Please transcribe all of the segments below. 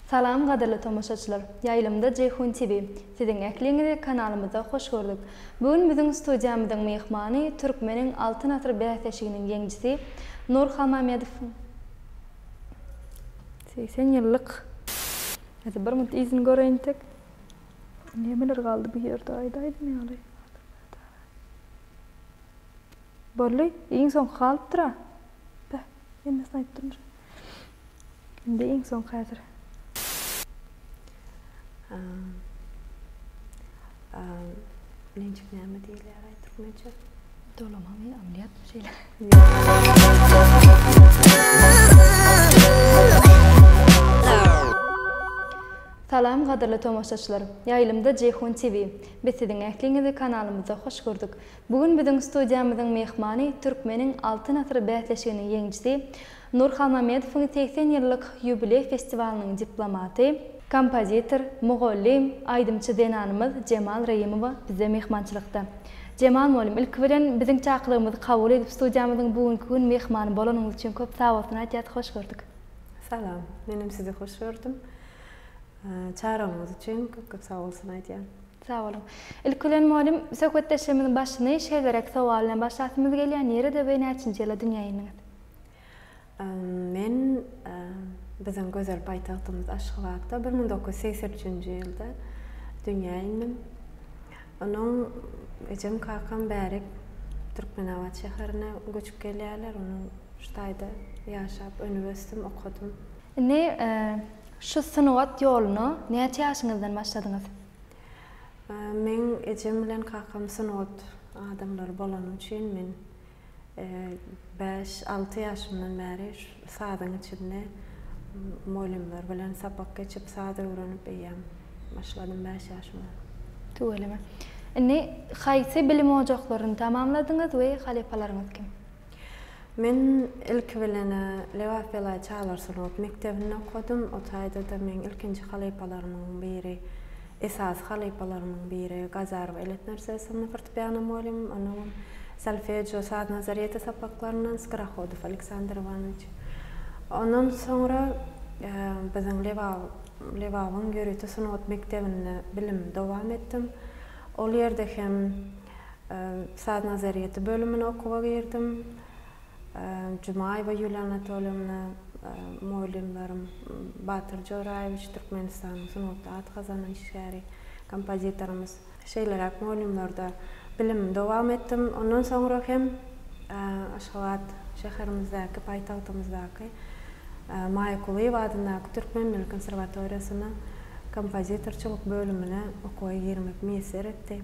Salam qadirli tomoşaçylar. Ýaýlymda Jeyhun TV. Siziň ekliňizde kanalymyza hoş gördük. Bugün biziň studiýamyzyň mehmany Türkmeniň altyn asr bäsleşiginiň ýeňjisi Nur Hamamedow. 80 ýyllyk. Hadi bir mut izin göreýindik. Nemeler galdy bu ýerde aýdaýdym ýaly. Bolly, iň soň galyp tura. Bä, indi saýtdym. Indi iň soň häzir. Nencik näme diýilýär aýtyrmynça? Dolamamy ameliyat şeyler. Salam qadirli tomoşaçylar. Ýaýlymda Jeyhun TV. Biz siziň ekliňizde kanalymyza hoş gördük. Bugün biziň studiýamyzyň mehmany Türkmeniň altyn asr bäsleşiginiň ýeňjisi Nur Hamamedow 80 ýyllyk ýubiley festiwalynyň diplomaty, kompozitor, mugallim, aýdymçy denanymyz Cemal Rayimow bize mehmançylykda. Cemal molim, ilk bilen biziň çaklygymyzy kabul edip studiýamyzyň bugünkü gün mehmany bolanyňyz üçin köp sag bolsun aýtýar, hoş gördük. Salam, menim sizi hoş gördüm. Çağıramız için köp sağ olsun aýtýar. Sağ olun. İlk bilen molim, söhbetleşmemiň başyny şeýlerek sowal bilen başlatmamız gelýär. Nerede we näçinji ýyla dünýäňiz? Men biziň gözel paýtagtymyz Aşgabatda 1983-nji ýylda dünýä indim. Onuň ejem kakam bärik Türkmenawat şäherine göçüp gelýärler. Onuň ştaýda ýaşap, üniversitem okudum. Şu sınıvat ýoluny näçe ýaşyňyzdan başladyňyz? Men ejem bilen kakam sınıvat adamlar bolan üçin men 5-6 ýaşymdan bäri sadyň içinde muallimler bilen sapak geçip sady öwrenip eýäm. Başladym 5 ýaşymda. Töweleme. Haýsy bilim ojaklaryny tamamladyňyz we halypalaryňyz kim? Men ilk bilen Lewapela Çağlar Sınıvat mektebinde okudum. O taýda da men ilkinji halypalarymyň biri, esas halypalarymyň biri Gazarov Eletner sınıf fortepiano muallim, onuň solfejo, sad nazariyeti sapaklarynyň Skorohodov Aleksandr Ivanoviç. Ondan sonra biziň Lewawyň Görüýte Sınıvat mektebinde bilim dowam etdim. Ol ýerde hem sad nazariyeti bölümini okuwa girdim. Jumaýewa Yuliýa Anatoliýevna muallimlerim Batyr Joraýewiç Türkmenistanyň Sınıwatda at gazanan şäheri kompozitorymyz. Şeýlerek muallimlerde bilim dowam etdim. Ondan soňra hem Aşgabat şäherimizdäki paýtagtymyzdaky Maýa Kuliýew adyndaky Türkmen Milli Konserwatoriýasyna kompozitorçylyk bölümine okuwa girmek meýser etdi.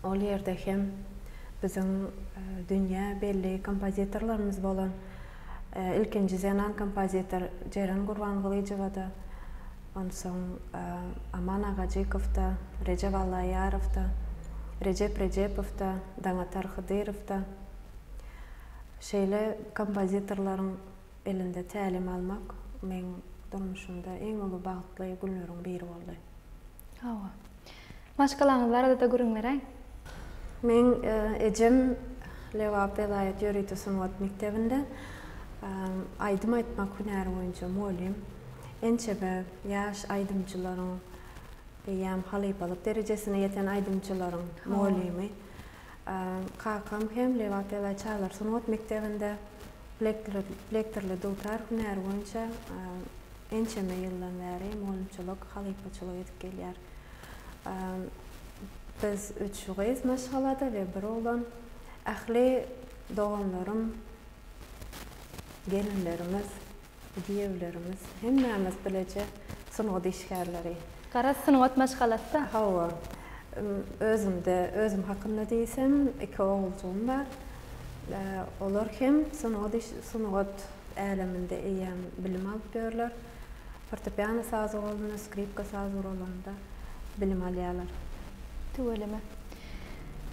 Ol ýerde hem biziň dünýä belli kompozitorlarymyz bolan ilkinji zenan kompozitor Ceren Gurbangulyjewa, ondan soň Aman Agajykowda, Recep Allaýarowda, Recep Recepowda, Danatar Hydyrowda şeýle kompozitorlaryň elinde tälim almak men durmuşymda eň uly bagtly günleriň biri boldy. Hawa. Başgalaryňyz barada da görüňler. Men ejem Lewapela Görüýte Sınıvat mektebinde aýdym aýtmak hünäri boýunça muallim. Ençebe ýaş aýdymçylaryň beýam halypalyk derejesine ýeten aýdymçylaryň muallimi. Kakam hem Lewapela Çağlar Sınıvat mektebinde lektorly dultar hünäri boýunça ençeme ýyldan bäri muallimçilik, halypaçylyk edip gelýär. Biz 3 gyz maşgalada we bir oğlan. Ähli doganlarym, gelinlerimiz, diýewlerimiz, hemmämiz bileje sınıwat işgärleri. Garaz sınıwat maşgalasy. Hawa. Özüm hakynda diýsem, 2 oğuljum bar. Olar hem sınıwat äleminde eýem bilim alyp berler. Fortepiano sazy bolanda, skripka sazy bolanda bilim alýarlar. Töweleme.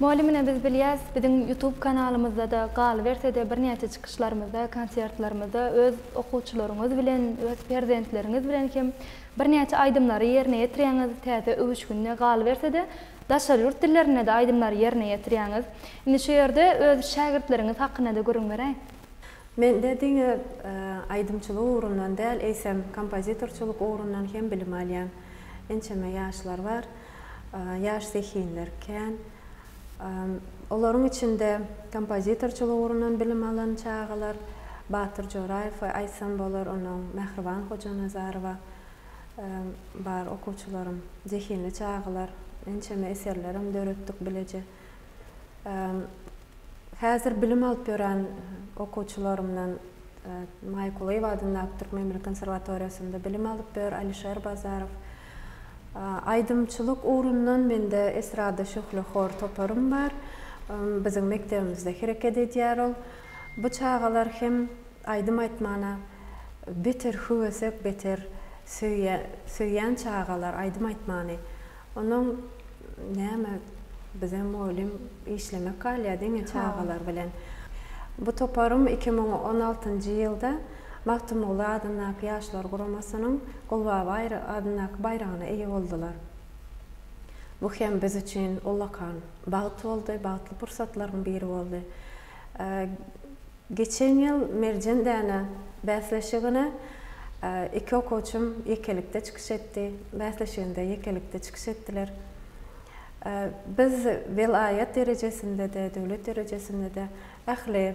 Muallimine biz bilýäs, biziň YouTube kanalymyzda da galy bersede bir näçe çykyşlarymyzda, konsertlarimizde öz okuwçylaryňyz bilen, öz perzentleriňiz bilen hem bir näçe aýdymlary ýerine ýetirýäňiz, täze öwüş gününe galy bersede, daşar ýurt dillerine de aýdymlary ýerine ýetirýäňiz. Indi şu ýerde öz şägirtleriňiz hakyna da görüň berä. Men dediğine aydımçılık uğrundan değil, eysem kompozitorçuluk uğrundan hem bilim alyan ençeme yaşlar var. Yaş zehinlerken onların içinde kompozitorçuluk uğrundan bilim alan çağılar Batır Jorayev ve Aysam bolar, onun Mehriban Hoca Nazarova bar okuwçylarym zehinli çağılar ençeme eserlerim döretdik bilece. Häzir bilim alyp ýören okuwçylarymdan Maýkuly adynda Türk Memleket Konserwatoriýasynda bilim alyp ber Alişer Bazarow. Aydymçylyk uğrundan mende esrada şöhle hor toparym bar. Bizim mektebimizde hereket edýär ol. Bu çağalar hem aydym aýtmana beter höwesek, beter söýýän çağalar aydym aýtmany. Onuň näme bizim oýlym işlemek galýa diňe çağalar bilen. Bu toparym 2016-njy ýylda Mahtumoğlu adynak ýaşlar guramasynyň Gulbaby adynak bayragyna eýe boldular. Bu hem biz üçin ullakan bagyt boldy, bagtly pursatlaryň biri boldy. Geçen ýyl Merjen däne bäsleşigine iki okuwçym ýekelikde çykyş etdi. Bäsleşiginde ýekelikde çykyş etdiler. Biz vilayet derejesinde de, döwlet derejesinde de ähli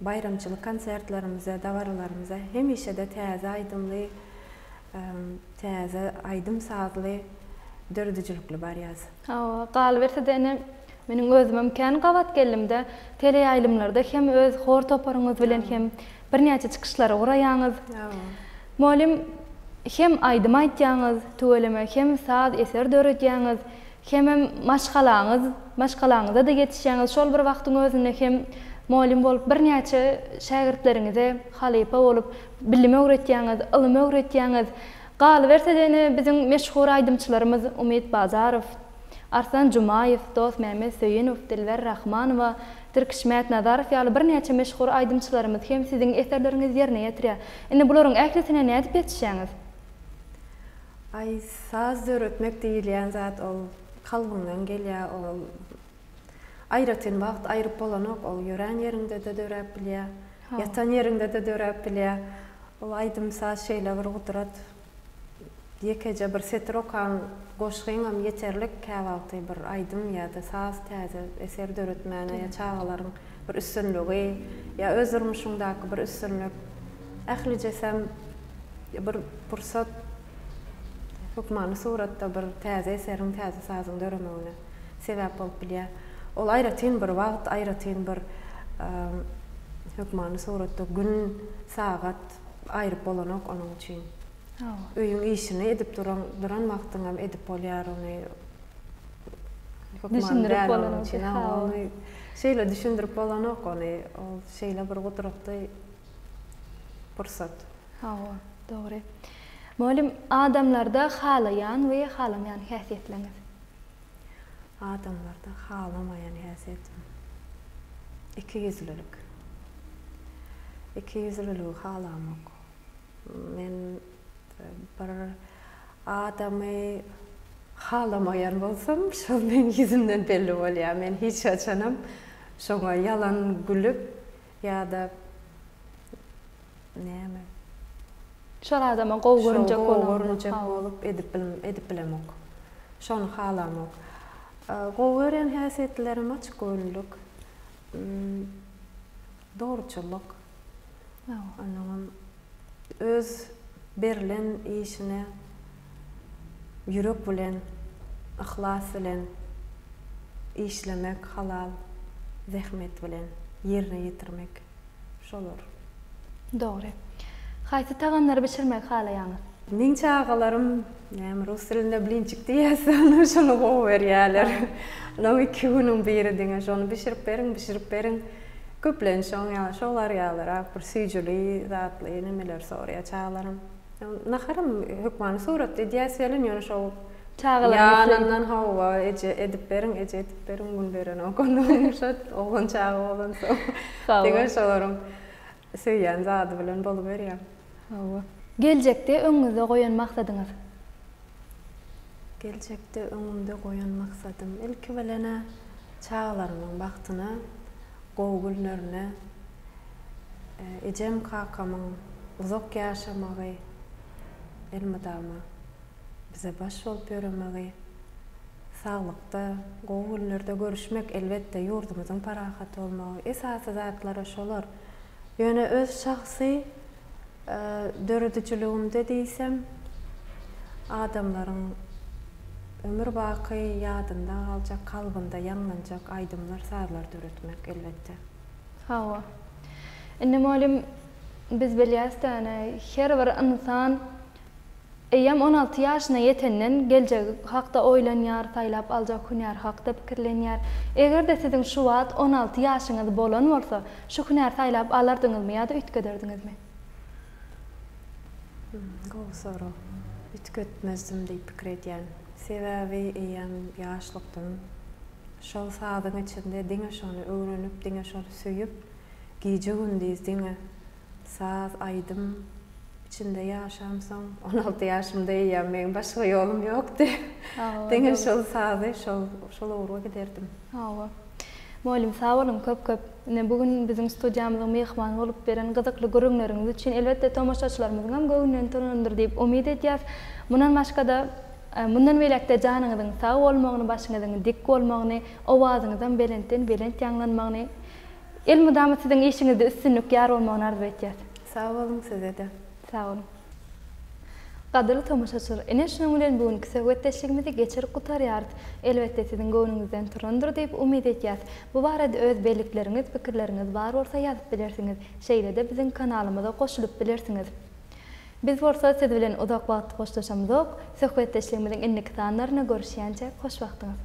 bayramçylyk konsertlerimize, dawarlarymyza hemişe de täze aydymly, täze aydym sazly dördüjülükli bar ýazy. Galy berse dene meniň özümem kän gawat gelimde teleýaýlymlarda hem öz hor toparyňyz bilen hem birnäçe çykyşlara guraýaňyz. Molim hem aydym aýtýaňyz, töweleme hem saz eser döretýäňiz, hem maşgalaňyza da ýetişýäňiz. Şol bir wagtyň özünde hem molim bolup birnäçe şagirdleriňize halypa bolup bilim öwretýäňiz, ilim öwretýäňiz. Galy berse dene biziň meşhur aydymçylarymyz Umit Bazarow, Arslan Jumayev, Dost Mehmet Söyenow, Dilber Rahmanowa, Türkişmät Nazarow ýaly birnäçe meşhur aydymçylarymyz hem siziň eserleriňiz ýerine ýetirýär. Indi bularyň ählisine nädip ýetişýäňiz? Ay saz döretmek diýilýän zat ol kalbymdan gelýär, ol aýratyn wagt aýryp bolanok, ol ýören ýerinde de dörep bilýär, ýatan ýerinde de dörep bilýär. Ol aydym saz şeýle bir gudurat ýekece bir setir okan goşgyňam ýeterlik käwagty bir aydym ýa-da saz täze eser döretmäne ýa çağalaryň bir üstünligi ýa öz durmuşyňdaky bir üstünlük. Ähli jesem bir pursat hukmany suratda bir täze eseriň, täze sazyň döremägine sebäp bolup bilýär. Ol aýratyn bir wagt, aýratyn bir hukmany suratda gün, sagat aýryp bolanok onuň üçin. Öýüň işini edip duran wagtyňam edip bolýar ony. Düşündirip bolanok üçin ony şeýle düşündirip bolanok ony. Ol şeýle bir guduratly pursat. Dogry. Molim adamlarda halayan we halamayan häsiýetleriniz. Adamlarda halamayan häsiýetim. Ikiyüzlülük. Ikiyüzlülük halamak. Men bir adamy halamayan bolsam, şol men yüzümden belli bolýar. Men hiç açanam şoňa yalan gülüp ýa-da näme Şol adama gowy görünjek bolup edip bilemok. Şonu halamak. Gowy gören häsiýetlerim açyk gönüllük, dogruçylyk. Onuň öz berilen işine ýürek bilen, ihlas bilen işlemek, halal, zähmet bilen ýerine ýetirmek. Şolar. Dogry. Haýsy tagamlary bişirmek halaýaňyz? Meň çağalarym rus dilinde blinçik diýäsen, şonu gowy berýärler. Onu 2 güniň biri diňe şonu bişirip beriň. Köplen şoňlar ýalar, bir süýjüli, zatly nemeler sorýar çağalarym. Naharym hukmany surat edýäs bilen ýöne şol ýanyndan hawa edip beriň gün beren okondan şat oğlan çağı bolan so. Diňe şolarym söýýän zady bilen bolup berýär. Geljekde öňüňizde goýan maksadyňyz? Geljekde öňümde goýan maksadym ilki bilene çağalarynyň bagtyna, gowy günlerine Ecem kakamın uzak yaşamağı, elmadama bize baş olup yürümeği, sağlıkta, goğullerde görüşmek elbette yurdumuzun parahat olmağı, esası zatlara şolar. Yani öz şahsi dördücülüğümde deysem, adamların ömür baqı yadında qalacak, kalbında yanlanacak aydımlar, sağlar dörütmek elbette. Hava. İnne malum biz bilyastana her bir insan eýem 16 ýaşyna ýetenden geljek hakda oýlanýar, taýlap aljak hünär hakda pikirlenýär. Eger de siziň şu wagt 16 ýaşyňyz bolan bolsa, şu hünär taýlap alardyňyzmy ýa-da ütgederdiňizmi? Gowy soru. Ütgetmezdim diýip pikir edýän. Sebäbi eýem ýaşlykdan şol sadyň içinde diňe şonu öwrenip, diňe şonu söýüp, gije gündüz diňe saz aýdym içinde yaşamsam 16 yaşımda eýem, men başga ýolum ýokdy. Diňe şol sazy, şol owra giderdim. Hawa. Malum sağ olun köp. Bugün bizim studiýamyzyň mehmany bolup beren gyzykly görüňleriňiz üçin elbette tomoşaçylarymyzyň hem göwnünden törendir diýip umyt edýäs. Mundan başga da mundan welekde janyňyzyň sağ bolmagyny, başyňyzyň dik bolmagyny, owazyňyzdan belent ýanglanmagyny, elmydamy siziň işiňizde üstünlük ýar bolmagyny arzu etýäs. Sağ olun size de. Sağ olun. Gadyrly tomoşaçylar, ene şunuň bilen bugünkü söhbetdeşligimizi geçirip gutarýarys. Elbette siziň göwnüňizden turandyr diýip umyt etýäs. Bu barada öz belikleriniz, pikirleriniz bar bolsa ýazyp bilersiňiz. Şeýle-de biziň kanalymyza goşulyp bilersiňiz. Biz bolsa siz bilen uzak wagt hoşlaşamyzok. Söhbetdeşligimiziň indiki sanlaryna görüşýänçe hoş wagtyňyz.